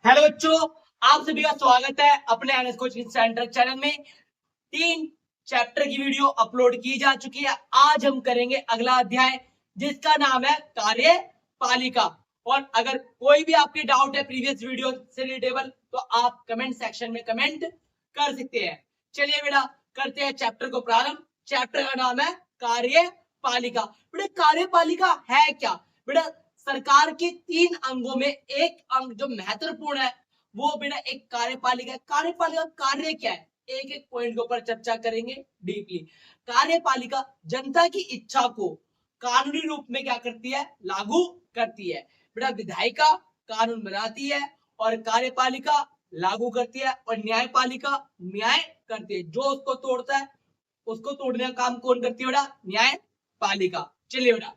Hello बच्चों, आप सभी का स्वागत है अपने एनएस कोचिंग सेंटर चैनल में। 3 चैप्टर की वीडियो अपलोड की जा चुकी है। आज हम करेंगे अगला अध्याय जिसका नाम है कार्यपालिका। और अगर कोई भी आपके डाउट है प्रीवियस वीडियो से रिलेटेबल तो आप कमेंट सेक्शन में कमेंट कर सकते हैं। चलिए बेटा करते हैं चैप्टर को प्रारंभ। चैप्टर का नाम है कार्यपालिका। बेटा कार्यपालिका है क्या? बेटा सरकार के 3 अंगों में एक अंग जो महत्वपूर्ण है वो बेटा एक कार्यपालिका। कार्यपालिका कार्य क्या है, एक एक पॉइंट के ऊपर चर्चा करेंगे डीपली। कार्यपालिका जनता की इच्छा को कानूनी रूप में क्या करती है, लागू करती है। बेटा विधायिका कानून बनाती है और कार्यपालिका लागू करती है और न्यायपालिका न्याय करती है। जो उसको तोड़ता है उसको तोड़ने का काम कौन करती है बेटा? न्यायपालिका। चलिए बेटा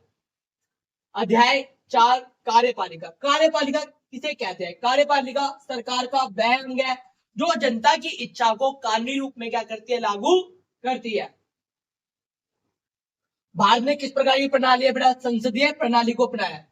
अध्याय 4 कार्यपालिका। कार्यपालिका किसे कहते हैं? कार्यपालिका सरकार का वह अंग है जो जनता की इच्छा को कानूनी रूप में क्या करती है, लागू करती है। भारत में किस प्रकार की प्रणाली है बेटा? संसदीय प्रणाली को अपनाया।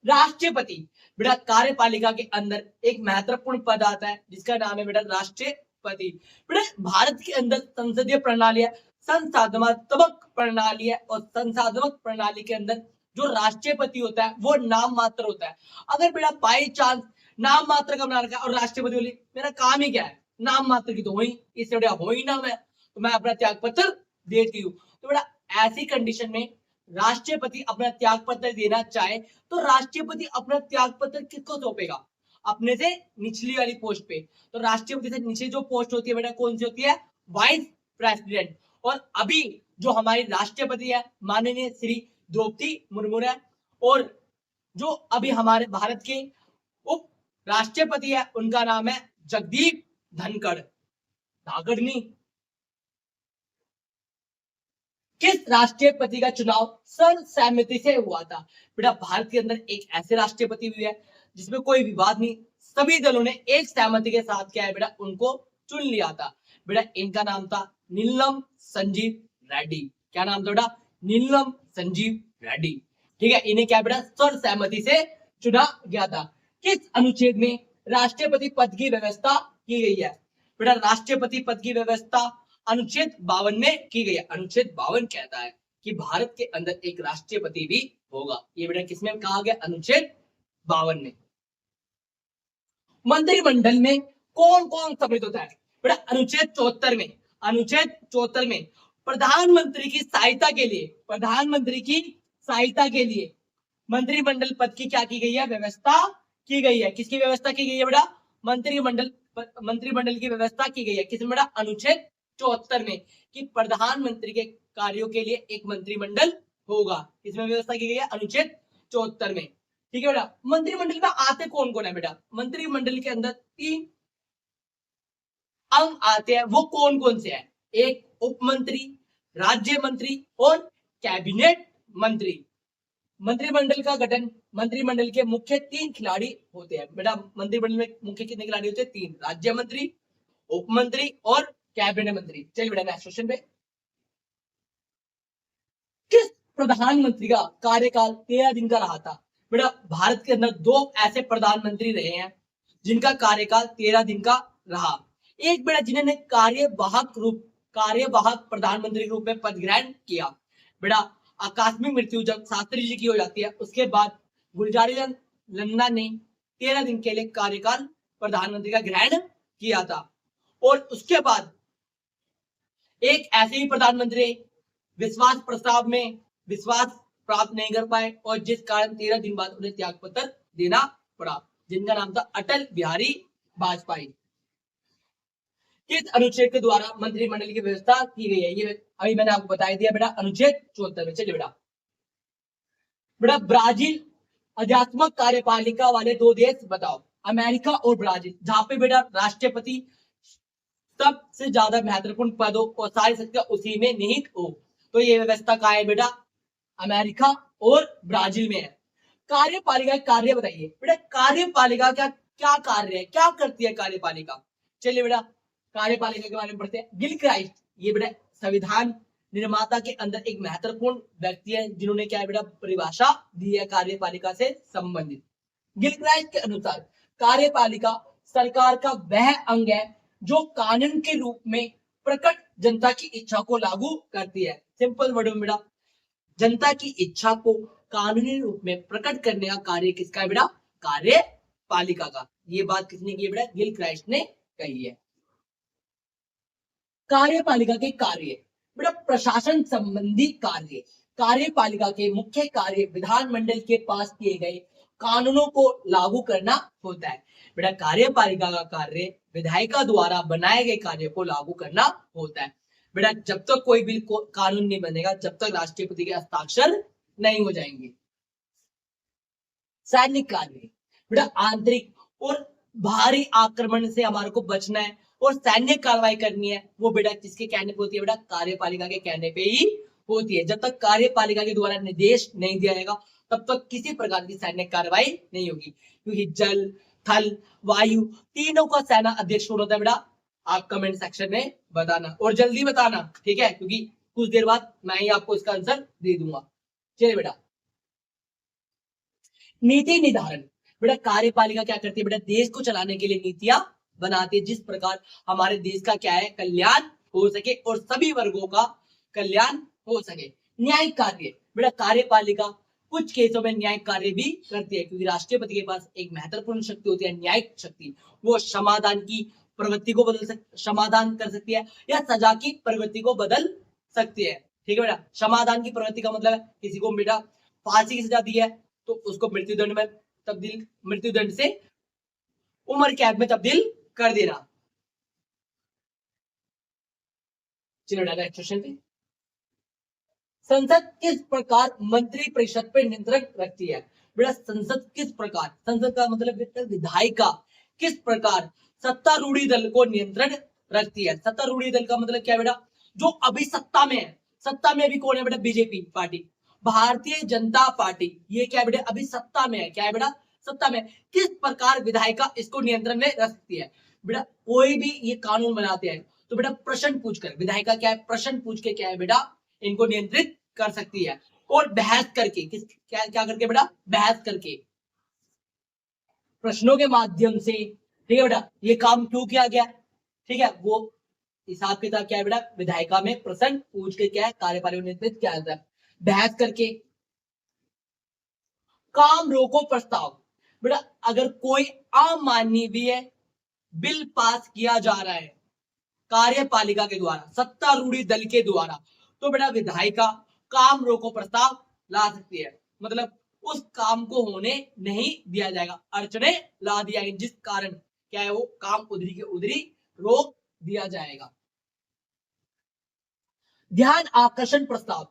राष्ट्रपति बेटा कार्यपालिका के अंदर एक महत्वपूर्ण पद आता है जिसका नाम है बेटा राष्ट्रपति। बेटा भारत के अंदर संसदीय प्रणाली है, संसाधनात्मक प्रणाली है और संसाधनात्मक प्रणाली के अंदर जो राष्ट्रपति होता है वो नाम मात्र होता है। अगर बेटा बाई चांस नाम मात्र का बना रखा है और राष्ट्रपति बोली मेरा काम ही क्या है, नाम मात्र की तो हुई, इससे बेटा हो ही ना मैं अपना त्याग पत्र देती हूँ। तो बेटा ऐसी कंडीशन में राष्ट्रपति अपना त्याग पत्र देना चाहे तो राष्ट्रपति अपना त्याग पत्र किसको सौंपेगा? अपने से निचली वाली पोस्ट पे। तो राष्ट्रपति से नीचे जो पोस्ट होती है बेटा कौन सी होती है? Vice president. और अभी जो हमारी राष्ट्रपति है माननीय श्री द्रौपदी मुर्मू है और जो अभी हमारे भारत के उप राष्ट्रपति है उनका नाम है जगदीप धनखड़। धागड़नी। किस राष्ट्रपति का चुनाव सर्वसम्मति से हुआ था? बेटा भारत के अंदर एक ऐसे राष्ट्रपति भी है जिसमें कोई विवाद नहीं, सभी दलों ने एक सहमति के साथ क्या है बेटा उनको चुन लिया था। बेटा इनका नाम था नीलम संजीव रेड्डी। क्या नाम था बेटा? नीलम संजीव रेड्डी। ठीक है, इन्हें क्या बेटा सर्वसम्मति से चुना गया था। किस अनुच्छेद में राष्ट्रपति पद की व्यवस्था की गई है? बेटा राष्ट्रपति पद की व्यवस्था अनुच्छेद 52 में की गई है। अनुच्छेद 52 कहता है कि भारत के अंदर एक राष्ट्रपति भी होगा। ये बेटा किसमें कहा गया? अनुच्छेद 52 में। मंत्रिमंडल में कौन कौन सम्मिलित होता है? बेटा अनुच्छेद 74 में। अनुच्छेद 74 में प्रधानमंत्री की सहायता के लिए, प्रधानमंत्री की सहायता के लिए मंत्रिमंडल पद की क्या की गई है? व्यवस्था की गई है। किसकी व्यवस्था की गई है बेटा? मंत्रिमंडल की व्यवस्था की गई है। किसमें बेटा? अनुच्छेद 74 में कि प्रधानमंत्री के कार्यों के लिए एक मंत्रिमंडल होगा। इसमें व्यवस्था की गई है अनुच्छेद 74 में। ठीक है बेटा, मंत्रिमंडल में आते कौन कौन है बेटा? मंत्रिमंडल के अंदर 3 अंग आते हैं, वो कौन कौन से हैं? एक उप मंत्री, राज्य मंत्री और कैबिनेट मंत्री। मंत्रिमंडल का गठन, मंत्रिमंडल के मुख्य 3 खिलाड़ी होते हैं बेटा। मंत्रिमंडल में मुख्य कितने खिलाड़ी होते हैं? 3। राज्य मंत्री, उप मंत्री और कैबिनेट मंत्री। चलिए बेटा नेक्स्ट क्वेश्चन पे। किस प्रधानमंत्री का कार्यकाल 13 दिन का रहा था? बेटा भारत के अंदर 2 ऐसे प्रधानमंत्री रहे हैं जिनका कार्यकाल 13 दिन का रहा। एक बेटा जिन्होंने कार्यवाहक प्रधानमंत्री के रूप में पद ग्रहण किया। बेटा आकस्मिक मृत्यु जब शास्त्री जी की हो जाती है उसके बाद गुलजारीलाल नंदा ने 13 दिन के लिए कार्यकाल प्रधानमंत्री का ग्रहण किया था। और उसके बाद एक ऐसे ही प्रधानमंत्री विश्वास प्रस्ताव में विश्वास प्राप्त नहीं कर पाए और जिस कारण 13 दिन बाद उन्हें त्याग पत्र देना पड़ा, जिनका नाम था अटल बिहारी वाजपेयी। किस अनुच्छेद के द्वारा मंत्रिमंडल की व्यवस्था की गई है? ये अभी मैंने आपको बता दिया बेटा अनुच्छेद 74 में। चलिए बेटा ब्राजील अध्यात्मक कार्यपालिका वाले 2 देश बताओ, अमेरिका और ब्राजील, जहां पे बेटा राष्ट्रपति सबसे ज्यादा महत्वपूर्ण पद हो और सारी शक्तियां उसी में निहित हो। तो ये व्यवस्था कहाँ है बेटा? अमेरिका और ब्राजील में है। कार्यपालिका कार्य बताइए बेटा, कार्यपालिका का क्या कार्य है, क्या करती है कार्यपालिका? चलिए बेटा कार्यपालिका के बारे में पढ़ते हैं। गिलक्राइस्ट, ये बेटा संविधान निर्माता के अंदर एक महत्वपूर्ण व्यक्ति है जिन्होंने क्या है बेटा परिभाषा दी है कार्यपालिका से संबंधित। गिलक्राइस्ट के अनुसार कार्यपालिका सरकार का वह अंग है जो कानून के रूप में प्रकट जनता की इच्छा को लागू करती है। सिंपल वर्ड में बेटा, जनता की इच्छा को कानूनी रूप में प्रकट करने का कार्य किसका है बेटा? कार्यपालिका का। ये बात किसने की है बेटा? गिल क्राइस्ट ने कही है। कार्यपालिका के कार्य बेटा, प्रशासन संबंधी कार्य। कार्यपालिका के मुख्य कार्य विधानमंडल के पास किए गए कानूनों को लागू करना होता है। बेटा, कार्यपालिका का कार्य विधायिका द्वारा बनाए गए कार्य को लागू करना होता है। बेटा, जब तक कोई बिल कानून नहीं बनेगा, जब तक राष्ट्रपति के हस्ताक्षर नहीं हो जाएंगे। सैनिक कार्य बेटा, आंतरिक और भारी आक्रमण से हमारे को बचना है और सैन्य कार्रवाई करनी है, वो बेटा किसके कहने पे होती है? बेटा, कार्यपालिका के कहने पे ही होती है। जब तक कार्यपालिका के द्वारा निर्देश नहीं दिया जाएगा तब तक किसी प्रकार की सैन्य कार्रवाई नहीं होगी, क्योंकि जल, थल, वायु तीनों का सेना अध्यक्ष होता है। बेटा, आप कमेंट सेक्शन में बताना और जल्दी बताना, ठीक है, क्योंकि कुछ देर बाद मैं ही आपको इसका आंसर दे दूंगा। चलिए बेटा, नीति निर्धारण बेटा, कार्यपालिका क्या करती है? बेटा, देश को चलाने के लिए नीतियां बनाती है, जिस प्रकार हमारे देश का क्या है? कल्याण हो सके और सभी वर्गों का कल्याण हो सके। न्यायिक कार्य बेटा, कार्यपालिका कुछ केसों में न्यायिक कार्य भी करती है, क्योंकि राष्ट्रपति के पास एक महत्वपूर्ण शक्ति होती है, न्यायिक शक्ति। वो समाधान की प्रवृत्ति को समाधान कर सकती है या सजा की प्रवृत्ति को बदल सकती है। ठीक है बेटा, समाधान की प्रवृत्ति का मतलब है किसी को बेटा फांसी की सजा दी है तो उसको मृत्युदंड में तब्दील, मृत्युदंड से उम्र कैद में तब्दील कर देना। चलो नेक्स्ट क्वेश्चन पे, संसद किस प्रकार मंत्री परिषद पर नियंत्रण रखती है? बेटा, संसद किस प्रकार, संसद का मतलब विधायिका किस प्रकार सत्तारूढ़ी दल को नियंत्रण रखती है? सत्तारूढ़ी दल का मतलब क्या है बेटा? जो अभी सत्ता में है। सत्ता में अभी कौन है बेटा? BJP party, Bharatiya Janata party. ये क्या है बेटा? अभी सत्ता में है। क्या है बेटा? सत्ता में। किस प्रकार विधायिका इसको नियंत्रण में रख सकती है? बेटा, कोई भी ये कानून बनाते हैं तो बेटा प्रश्न पूछकर, विधायिका क्या है? प्रश्न पूछ के क्या है बेटा? इनको नियंत्रित कर सकती है और बहस करके, किस क्या क्या करके बेटा? बहस करके, प्रश्नों के माध्यम से। ठीक है बेटा, ये काम क्यों किया गया? ठीक है, वो हिसाब किताब क्या है बेटा? विधायिका में प्रश्न पूछ के क्या है? कार्यपालिका नियंत्रित किया जाता है, बहस करके। काम रोको प्रस्ताव बेटा, अगर कोई अमानवीय बिल पास किया जा रहा है कार्यपालिका के द्वारा, सत्तारूढ़ी दल के द्वारा, तो बेटा विधायिका काम रोको प्रस्ताव ला सकती है। मतलब उस काम को होने नहीं दिया जाएगा, अड़चने ला दिया जाएगा, जिस कारण क्या है? वो काम उधरी के उधरी रोक दिया जाएगा। ध्यान आकर्षण प्रस्ताव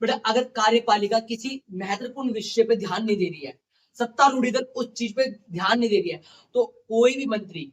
बेटा, अगर कार्यपालिका किसी महत्वपूर्ण विषय पे ध्यान नहीं दे रही है, सत्तारूढ़ी दल उस चीज पे ध्यान नहीं दे रही है, तो कोई भी मंत्री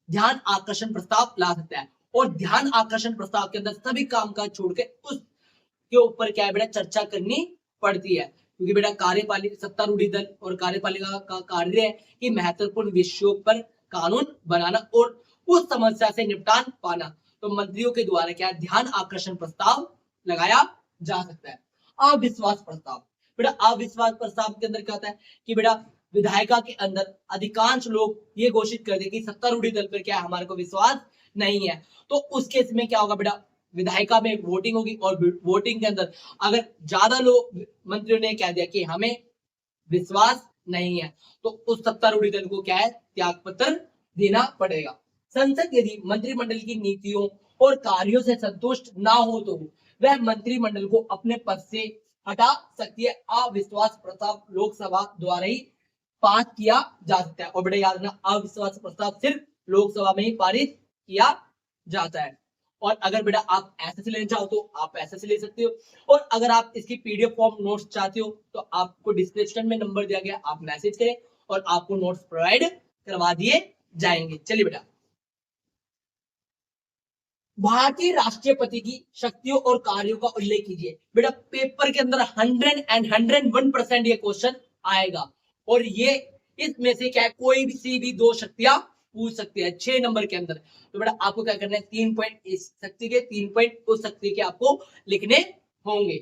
ध्यान आकर्षण प्रस्ताव ला सकता है। और ध्यान आकर्षण प्रस्ताव के अंदर सभी कामकाज छोड़ के उसके ऊपर क्या है बेटा? चर्चा करनी पड़ती है, क्योंकि बेटा कार्यपालिका, सत्तारूढ़ी दल और कार्यपालिका का कार्य है कि महत्वपूर्ण विषयों पर कानून बनाना और उस समस्या से निपटान पाना। तो मंत्रियों के द्वारा क्या ध्यान आकर्षण प्रस्ताव लगाया जा सकता है। अविश्वास प्रस्ताव बेटा, अविश्वास प्रस्ताव के अंदर क्या होता है कि बेटा विधायिका के अंदर अधिकांश लोग ये घोषित कर दे कि सत्तारूढ़ी दल पर क्या है? हमारे को विश्वास नहीं है, तो उस केस में क्या होगा बेटा? विधायिका में वोटिंग होगी और वोटिंग के अंदर अगर ज्यादा लोग, मंत्रियों ने कह दिया कि हमें विश्वास नहीं है, तो उस सत्तारूढ़ी दल को क्या है? त्याग पत्र देना पड़ेगा। संसद यदि मंत्रिमंडल की नीतियों और कार्यों से संतुष्ट ना हो तो वह मंत्रिमंडल को अपने पद से हटा सकती है। अविश्वास प्रस्ताव लोकसभा द्वारा ही पास किया जा सकता है। और बेटा याद रखना, अविश्वास प्रस्ताव सिर्फ लोकसभा में ही पारित किया जाता है। और अगर बेटा आप एसएससी लेना चाहो तो आप एसएससी ले सकते हो, और अगर आप इसकी पीडीएफ फॉर्म नोट्स चाहते हो तो आपको डिस्क्रिप्शन में नंबर दिया गया, आप मैसेज करें और आपको नोट्स प्रोवाइड करवा दिए जाएंगे। चलिए बेटा, भारतीय राष्ट्रपति की शक्तियों और कार्यों का उल्लेख कीजिए। बेटा पेपर के अंदर 101% ये क्वेश्चन आएगा, और ये इसमें से क्या है? कोई भी दो शक्तियां पूछ सकती है 6 नंबर के अंदर। तो बेटा आपको क्या करना है? 3 पॉइंट इस शक्ति के, 3 पॉइंट उस शक्ति के आपको लिखने होंगे।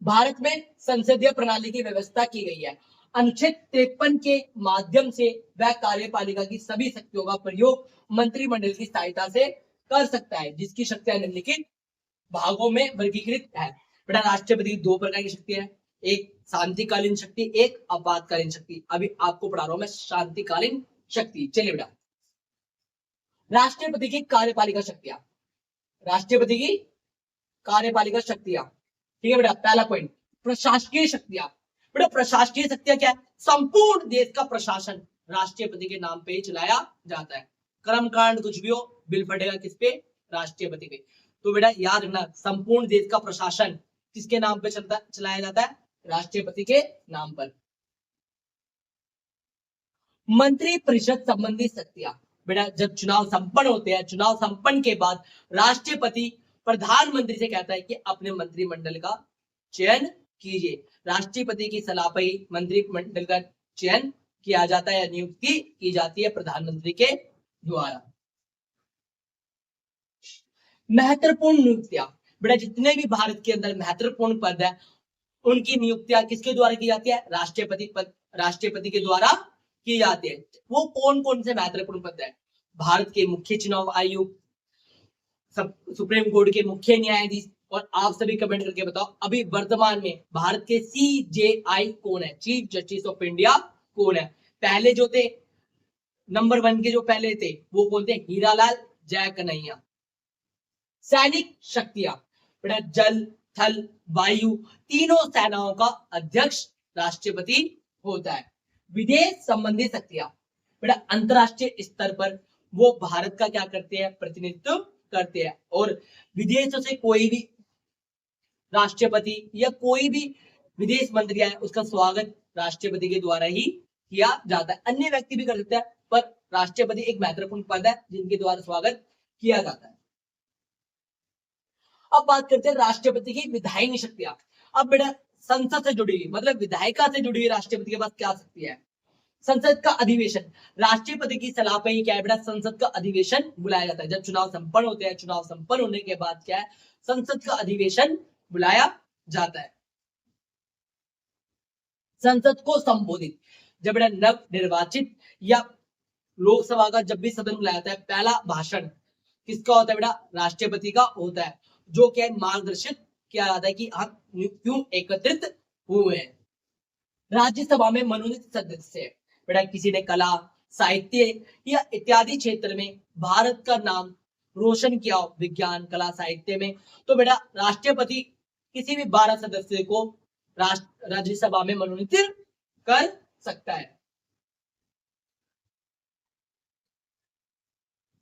भारत में संसदीय प्रणाली की व्यवस्था की गई है। अनुच्छेद 53 के माध्यम से वह कार्यपालिका की सभी शक्तियों का प्रयोग मंत्रिमंडल की सहायता से कर सकता है, जिसकी शक्तियां निम्नलिखित भागों में वर्गीकृत है। बेटा राष्ट्रपति की दो प्रकार की शक्ति है, एक शांतिकालीन शक्ति, एक आपातकालीन शक्ति। अभी आपको पढ़ा रहा हूं मैं शांतिकालीन शक्ति। चलिए बेटा, राष्ट्रपति की कार्यपालिका शक्तियां, राष्ट्रपति की कार्यपालिका शक्तियां, ठीक है बेटा। पहला पॉइंट, प्रशासकीय शक्तियां। बेटा प्रशासकीय शक्तियां क्या है? संपूर्ण देश का प्रशासन राष्ट्रपति के नाम पे ही चलाया जाता है। कर्मकांड कुछ भी हो, बिल फटेगा किस पे? राष्ट्रपति पे। तो बेटा याद रखना, संपूर्ण देश का प्रशासन किसके नाम पे चलाया जाता है? राष्ट्रपति के नाम पर। मंत्री परिषद संबंधी शक्तियां। बेटा जब चुनाव संपन्न होते हैं, चुनाव संपन्न के बाद राष्ट्रपति प्रधानमंत्री से कहता है कि अपने मंत्रिमंडल का चयन कीजिए। राष्ट्रपति की सलाह पर ही मंत्रिमंडल का चयन किया जाता है या नियुक्ति की जाती है प्रधानमंत्री के द्वारा। महत्वपूर्ण नियुक्तियां। बेटा जितने भी भारत के अंदर महत्वपूर्ण पद है, उनकी नियुक्तियां किसके द्वारा की जाती है? राष्ट्रपति के द्वारा की जाती है। वो कौन कौन से महत्वपूर्ण पद है? भारत के मुख्य चुनाव आयुक्त, सुप्रीम कोर्ट के मुख्य न्यायाधीश। और आप सभी कमेंट करके बताओ अभी वर्तमान में भारत के CJI कौन है? चीफ जस्टिस ऑफ इंडिया कौन है? पहले जो थे नंबर 1 के जो पहले थे वो कौन थे? हीरालाल जय कन्हैया। सैनिक शक्तियां। बेटा जल, थल, वायु तीनों सेनाओं का अध्यक्ष राष्ट्रपति होता है। विदेश संबंधी शक्तियां। बेटा अंतरराष्ट्रीय स्तर पर वो भारत का क्या करते हैं? प्रतिनिधित्व करते हैं। और विदेशों से कोई भी राष्ट्रपति या कोई भी विदेश मंत्री आए, उसका स्वागत राष्ट्रपति के द्वारा ही किया जाता है। अन्य व्यक्ति भी कर सकते हैं, पर राष्ट्रपति एक महत्वपूर्ण पद है जिनके द्वारा स्वागत किया जाता है। अब बात करते हैं राष्ट्रपति की विधायी शक्तियां। अब बेटा संसद से जुड़ी हुई, मतलब विधायिका से जुड़ी हुई राष्ट्रपति के पास क्या शक्ति है? संसद का अधिवेशन। राष्ट्रपति की सलाह पर ही क्या है बेटा? संसद का अधिवेशन बुलाया जाता है। जब चुनाव संपन्न होते हैं, चुनाव संपन्न होने के बाद क्या है? संसद का अधिवेशन बुलाया जाता है। संसद को संबोधित। जब बेटा नव निर्वाचित या लोकसभा का जब भी सदन बुलाया जाता है, पहला भाषण किसका होता है बेटा? राष्ट्रपति का होता है, जो क्या मार्गदर्शित किया जाता है कि हम क्यों एकत्रित हुए हैं। राज्यसभा में मनोनीत सदस्य। बेटा किसी ने कला, साहित्य या इत्यादि क्षेत्र में भारत का नाम रोशन किया हो, विज्ञान, कला, साहित्य में, तो बेटा राष्ट्रपति किसी भी 12 सदस्य को राज्यसभा में मनोनीत कर सकता है।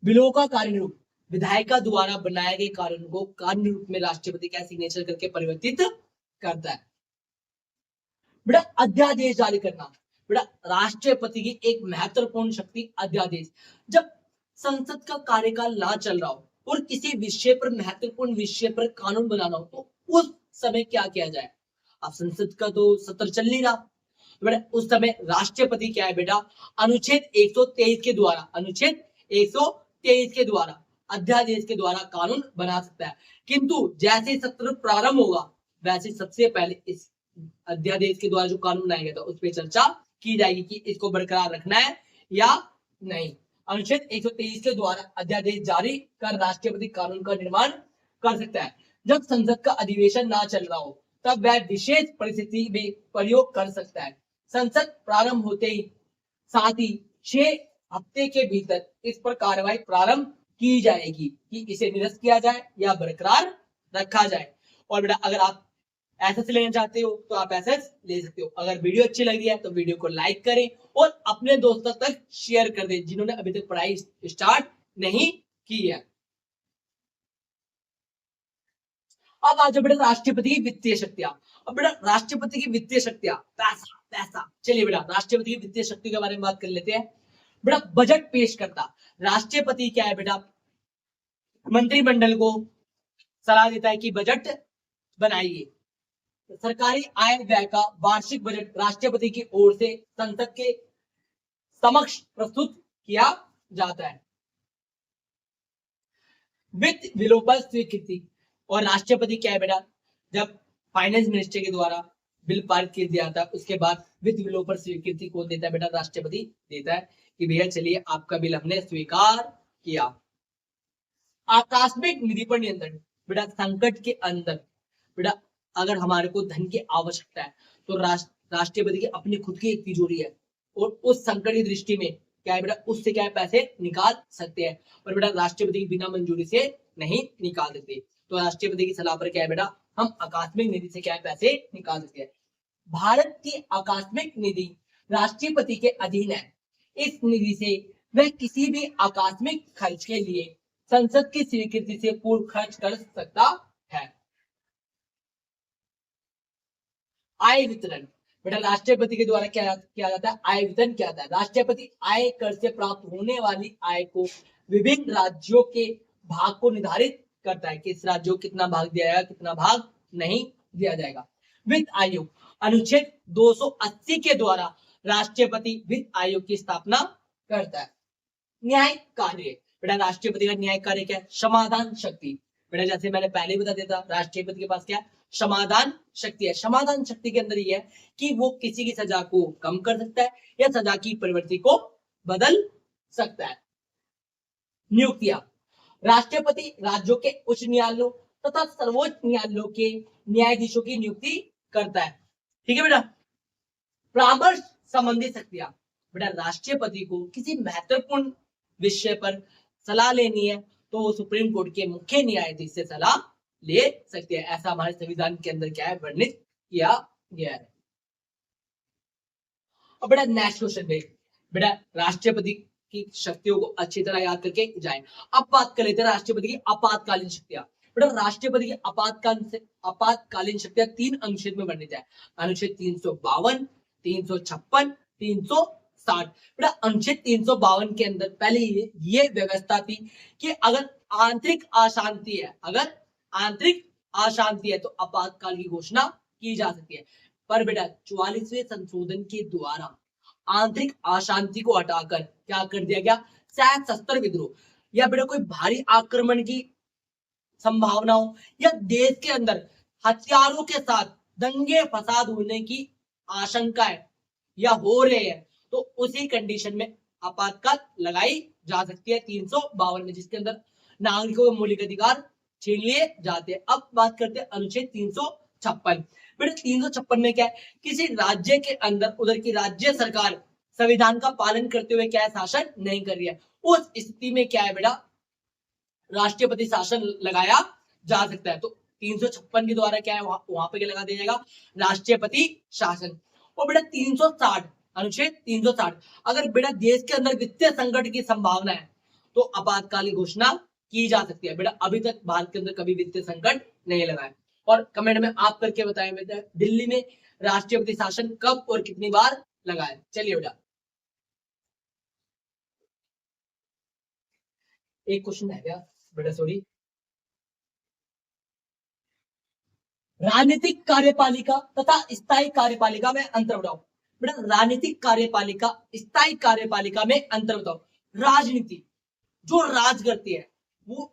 बिलों का कार्य रूप। विधायिका द्वारा बनाए गए कानून को कार्य रूप में राष्ट्रपति का सिग्नेचर करके परिवर्तित करता है। बेटा अध्यादेश जारी करना। बेटा राष्ट्रपति की एक महत्वपूर्ण शक्ति अध्यादेश। जब संसद का कार्यकाल ना चल रहा हो और किसी विषय पर, महत्वपूर्ण विषय पर कानून बनाना हो, तो उस समय क्या किया जाए? अब संसद का तो सत्र चल नहीं रहा, तो बेटा उस समय राष्ट्रपति क्या है बेटा? अनुच्छेद 123 के द्वारा, अनुच्छेद 123 के द्वारा, अध्यादेश के द्वारा कानून बना सकता है। किंतु जैसे सत्र प्रारंभ होगा, वैसे सबसे पहले इस अध्यादेश के द्वारा जो कानून बनाया गया था उस पर चर्चा की जाएगी कि इसको बरकरार रखना है या नहीं। अनुच्छेद 123 के द्वारा अध्यादेश जारी कर राष्ट्रपति कानून का निर्माण कर सकता है। जब संसद का अधिवेशन ना चल रहा हो, तब वह विशेष परिस्थिति में प्रयोग कर सकता है। संसद प्रारंभ होते ही साथ ही 6 हफ्ते के भीतर इस पर कार्रवाई प्रारंभ की जाएगी कि इसे निरस्त किया जाए या बरकरार रखा जाए। और बेटा अगर आप एसएस लेना चाहते हो तो आप एसएस ले सकते हो। अगर वीडियो अच्छी लगी है तो वीडियो को लाइक करें और अपने दोस्तों तक शेयर कर दें जिन्होंने अभी तक पढ़ाई स्टार्ट नहीं की है। अब आ जाओ बेटा राष्ट्रपति की वित्तीय शक्तियां। अब बेटा राष्ट्रपति की वित्तीय शक्तियां, पैसा पैसा। चलिए बेटा राष्ट्रपति की वित्तीय शक्ति के बारे में बात कर लेते हैं। बेटा बजट पेश करता। राष्ट्रपति क्या है बेटा? मंत्रिमंडल को सलाह देता है कि बजट बनाइए। सरकारी आय व्यय का वार्षिक बजट राष्ट्रपति की ओर से संसद के समक्ष प्रस्तुत किया जाता है। वित्त बिलों पर स्वीकृति। और राष्ट्रपति क्या है बेटा? जब फाइनेंस मिनिस्टर के द्वारा बिल पारित कर दिया था, उसके बाद वित्त बिलों पर स्वीकृति कौन देता है बेटा? राष्ट्रपति देता है कि भैया चलिए आपका बिल हमने स्वीकार किया। आकस्मिक निधि पर नियंत्रण बेटा, संकट के अंदर बेटा अगर हमारे को धन की आवश्यकता है तो राष्ट्रपति की अपनी खुद की एक तिजोरी है, और उस संकट की दृष्टि में क्या है बेटा, उससे क्या है पैसे निकाल सकते हैं, और बेटा राष्ट्रपति की बिना मंजूरी से नहीं निकाल सकते। तो राष्ट्रपति की सलाह पर क्या है बेटा, हम आकस्मिक निधि से क्या है पैसे निकाल सकते हैं। भारत की आकस्मिक निधि राष्ट्रपति के अधीन है। इस निधि से वह किसी भी आकस्मिक खर्च के लिए संसद की स्वीकृति से पूर्व खर्च कर सकता है। आय वितरण बेटा, राष्ट्रपति के द्वारा क्या किया जाता है? आय वितरण किया जाता है। राष्ट्रपति आय कर से प्राप्त होने वाली आय को विभिन्न राज्यों के भाग को निर्धारित करता है, किस राज्य को कितना भाग दिया जाएगा, कितना भाग नहीं दिया जाएगा। वित्त आयोग अनुच्छेद 280 के द्वारा राष्ट्रपति वित्त आयोग की स्थापना करता है। न्यायिक कार्य बेटा, राष्ट्रपति का न्यायिक कार्य क्या है? समाधान शक्ति बेटा, जैसे मैंने पहले बता दिया था, राष्ट्रपति के पास क्या है? समाधान शक्ति है। समाधान शक्ति के अंदर यह है कि वो किसी की सजा को कम कर सकता है या सजा की प्रवृत्ति को बदल सकता है। नियुक्तियां राष्ट्रपति राज्यों के उच्च न्यायालयों तथा सर्वोच्च न्यायालयों के न्यायाधीशों की नियुक्ति करता है। ठीक है बेटा। परामर्श संबंधी शक्तियां बेटा, राष्ट्रपति को किसी महत्वपूर्ण विषय पर सलाह लेनी है तो वो सुप्रीम कोर्ट के मुख्य न्यायाधीश से सलाह ले सकते हैं। ऐसा हमारे संविधान के अंदर क्या है? वर्णित किया गया है। और बेटा नेक्स्ट क्वेश्चन बेटा, राष्ट्रपति की शक्तियों को अच्छी तरह याद करके जाए। अब बात कर लेते हैं राष्ट्रपति की आपातकालीन शक्तियां। बेटा राष्ट्रपति की आपातकालीन शक्तियां 3 अनुच्छेद में वर्णित है। अनुच्छेद 352, 356, 360। बेटा अनुच्छेद 352 के अंदर पहले ये व्यवस्था थी कि अगर आंतरिक अशांति है, अगर आंतरिक अशांति है तो आपातकाल की घोषणा की जा सकती है। पर बेटा 44वें संशोधन के द्वारा आंतरिक अशांति को हटाकर क्या कर दिया गया? सशस्त्र विद्रोह या बेटा कोई भारी आक्रमण की संभावना हो या देश के अंदर हथियारों के साथ दंगे फसाद होने की आशंका है या हो रहे हैं तो उसी कंडीशन में आपातकाल लगाई जा सकती है 352 में, जिसके अंदर नागरिकों के मौलिक अधिकार छीन लिए जाते हैं। अब बात करते हैं अनुच्छेद 356। बेटा 356 में क्या है? किसी राज्य के अंदर उधर की राज्य सरकार संविधान का पालन करते हुए क्या है? शासन नहीं कर रही है। उस स्थिति में क्या है बेटा? राष्ट्रपति शासन लगाया जा सकता है। तो 356 के द्वारा क्या है? वहां पे क्या लगा दिया जाएगा? राष्ट्रपति शासन। और बेटा 360 अनुच्छेद 360, अगर बेटा देश के अंदर वित्तीय संकट की संभावना है तो आपातकाल की घोषणा की जा सकती है। बेटा अभी तक भारत के अंदर कभी वित्तीय संकट नहीं लगा है। और कमेंट में आप करके बताएं बेटा, दिल्ली में राष्ट्रपति शासन कब और कितनी बार लगा है? चलिए बेटा एक क्वेश्चन है क्या बेटा? सॉरी, राजनीतिक कार्यपालिका तथा स्थायी कार्यपालिका में अंतर बताओ। बेटा राजनीतिक कार्यपालिका, स्थायी कार्यपालिका में अंतर बताओ। राजनीति जो राज करती है वो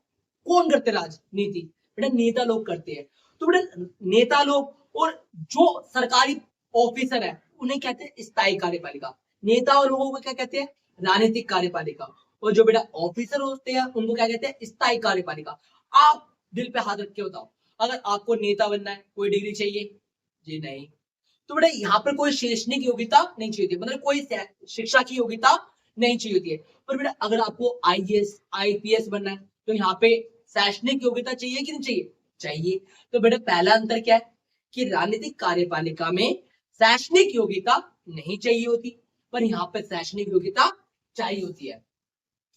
कौन करते? राजनीति बेटा नेता लोग करते हैं। तो बेटा नेता लोग और जो सरकारी ऑफिसर है उन्हें कहते हैं स्थायी कार्यपालिका। नेता और लोगों को क्या कहते हैं? राजनीतिक कार्यपालिका। और जो बेटा ऑफिसर होते हैं उनको क्या कहते हैं? स्थायी कार्यपालिका। आप दिल पे हाथ रख के बताओ, अगर आपको नेता बनना है कोई डिग्री चाहिए? जी नहीं। तो बेटा यहाँ पर कोई शैक्षणिक योग्यता नहीं चाहिए, मतलब कोई शिक्षा की योग्यता नहीं चाहिए होती है। पर बेटा अगर आपको आईएएस आईपीएस बनना है तो यहाँ पे शैक्षणिक योग्यता चाहिए कि नहीं चाहिए? चाहिए। तो बेटा पहला अंतर क्या है कि राजनीतिक कार्यपालिका में शैक्षणिक योग्यता नहीं चाहिए होती, पर यहाँ पे शैक्षणिक योग्यता चाहिए होती है।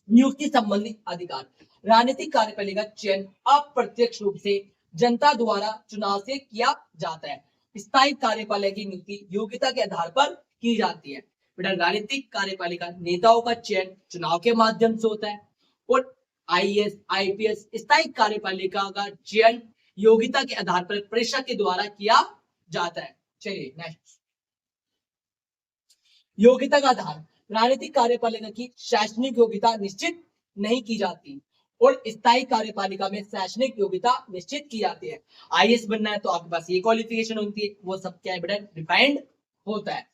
नियुक्ति संबंधी अधिकार, राजनीतिक कार्यपालिका चयन अप्रत्यक्ष रूप से जनता द्वारा चुनाव से किया जाता है। स्थायी कार्यपालिका की नियुक्ति योग्यता के आधार पर की जाती है। बेटा राजनीतिक कार्यपालिका नेताओं का चयन चुनाव के माध्यम से होता है, और आईएएस आईपीएस स्थायी कार्यपालिका का चयन योग्यता के आधार पर परीक्षा के द्वारा किया जाता है। चलिए नेक्स्ट, योग्यता का आधार, राजनीतिक कार्यपालिका की शैक्षणिक योग्यता निश्चित नहीं की जाती और स्थायी कार्यपालिका में शैक्षणिक योग्यता निश्चित की जाती है। आईएएस बनना है तो आपके पास ये क्वालिफिकेशन होती है, वो सब क्या है बेटा डिफाइंड होता है।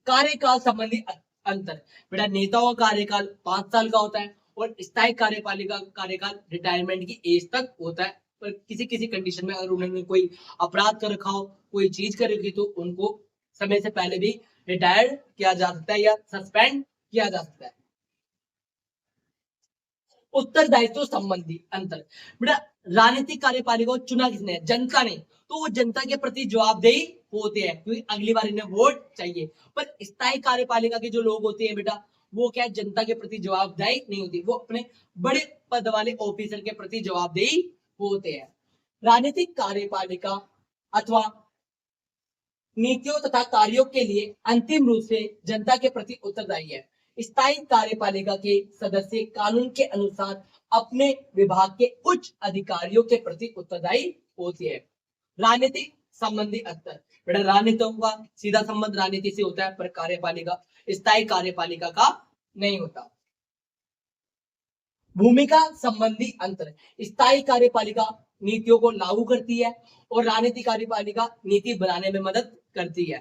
कार्यकाल संबंधी अंतर, बेटा नेताओं का कार्यकाल 5 साल का होता है और स्थायी कार्यपालिका का कार्यकाल रिटायरमेंट की एज तक होता है। पर किसी किसी कंडीशन में अगर उन्होंने कोई अपराध कर रखा हो, कोई चीज कर रखी, तो उनको समय से पहले भी रिटायर किया जा सकता है या सस्पेंड किया जा सकता है। उत्तरदायित्व संबंधी अंतर, बेटा राजनीतिक कार्यपालिका को चुना किसने, जनता ने, तो वो जनता के प्रति जवाबदेही होते हैं क्योंकि अगली बार इन्हें वोट चाहिए। पर स्थायी कार्यपालिका के जो लोग होते हैं बेटा, वो क्या जनता के प्रति जवाबदेही नहीं होती, वो अपने बड़े पद वाले ऑफिसर के प्रति जवाबदेही होते हैं। राजनीतिक कार्यपालिका अथवा नीतियों तथा कार्यों के लिए अंतिम रूप से जनता के प्रति उत्तरदायी है। स्थायी कार्यपालिका के सदस्य कानून के अनुसार अपने विभाग के उच्च अधिकारियों के प्रति उत्तरदायी होती है। राजनीतिक संबंधी अंतर, बेटा राजनीतियों का सीधा संबंध राजनीति से होता है, पर कार्यपालिका स्थायी कार्यपालिका का नहीं होता। भूमिका संबंधी अंतर, स्थायी कार्यपालिका नीतियों को लागू करती है और राजनीतिक कार्यपालिका नीति बनाने में मदद करती है।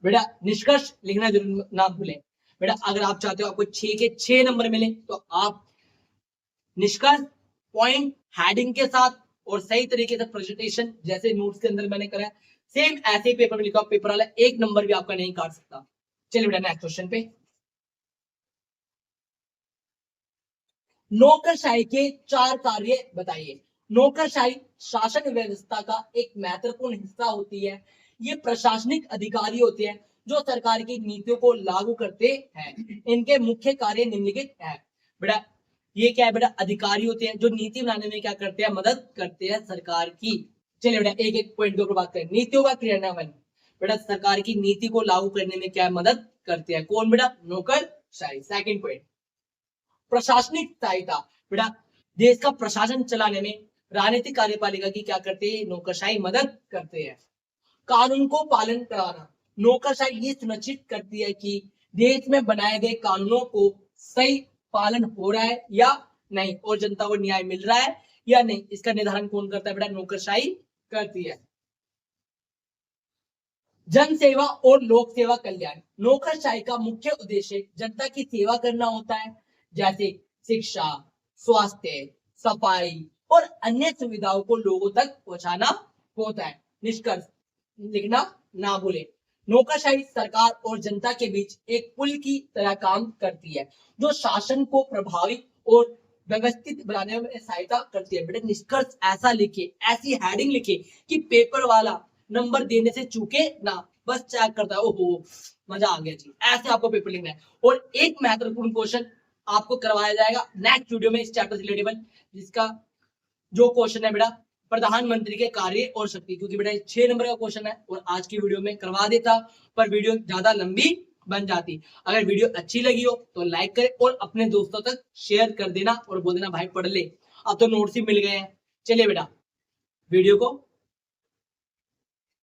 बेटा निष्कर्ष लिखना जरूर ना भूलें। बेटा अगर आप चाहते हो आपको 6 के 6 नंबर मिले तो आप निष्कर्ष पॉइंट हेडिंग के साथ और सही तरीके से प्रेजेंटेशन जैसे नोट्स के अंदर मैंने करा सेम ऐसे ही पेपर में लिखा, पेपर वाला 1 नंबर भी आपका नहीं काट सकता। चलिए बेटा नेक्स्ट क्वेश्चन पे। नौकरशाही के 4 कार्य बताइए। नौकरशाही शासन व्यवस्था का एक महत्वपूर्ण हिस्सा होती है। ये प्रशासनिक अधिकारी होते हैं जो सरकार की नीतियों को लागू करते हैं। इनके मुख्य कार्य निम्नलिखित है। बेटा ये क्या है बेटा, अधिकारी होते हैं जो नीति बनाने में क्या करते हैं, मदद करते हैं सरकार की। चलिए बेटा एक एक पॉइंट के ऊपर बात करें। नीतियों का क्रियान्वयन, बेटा सरकार की नीति को लागू करने में क्या मदद करते हैं, कौन बेटा, नौकरशाही। सेकंड पॉइंट प्रशासनिक सहायता, बेटा देश का प्रशासन चलाने में राजनीतिक कार्यपालिका की क्या करते हैं, नौकरशाही मदद करते हैं। कानून को पालन कराना, नौकरशाही ये सुनिश्चित करती है कि देश में बनाए गए कानूनों को सही पालन हो रहा है या नहीं और जनता को न्याय मिल रहा है या नहीं, इसका निर्धारण कौन करता है बेटा, नौकरशाही करती है। जन सेवा और लोक सेवा कल्याण, नौकरशाही का मुख्य उद्देश्य जनता की सेवा करना होता है, जैसे शिक्षा, स्वास्थ्य, सफाई और अन्य सुविधाओं को लोगों तक पहुंचाना होता है। निष्कर्ष लिखना ना भूले। नौकरशाही सरकार और जनता के बीच एक पुल की तरह काम करती है जो शासन को प्रभावी और व्यवस्थित बनाने में सहायता करती है। बेटा निष्कर्ष ऐसा लिखे, ऐसी हेडिंग लिखे कि पेपर वाला नंबर देने से चूके ना, बस चेक करता है, ओहो मजा आ गया जी, ऐसे आपको पेपर लिखना है। और एक महत्वपूर्ण क्वेश्चन आपको करवाया जाएगा नेक्स्ट वीडियो में इस चैप्टर से रिलेटेबल, जिसका जो क्वेश्चन है बेटा प्रधानमंत्री के कार्य और शक्ति, क्योंकि बेटा 6 नंबर का क्वेश्चन है और आज की वीडियो में करवा देता पर वीडियो ज्यादा लंबी बन जाती। अगर वीडियो अच्छी लगी हो तो लाइक करें और अपने दोस्तों तक शेयर कर देना और बोल देना भाई पढ़ ले, अब तो नोट्स ही मिल गए हैं। चलिए बेटा वीडियो को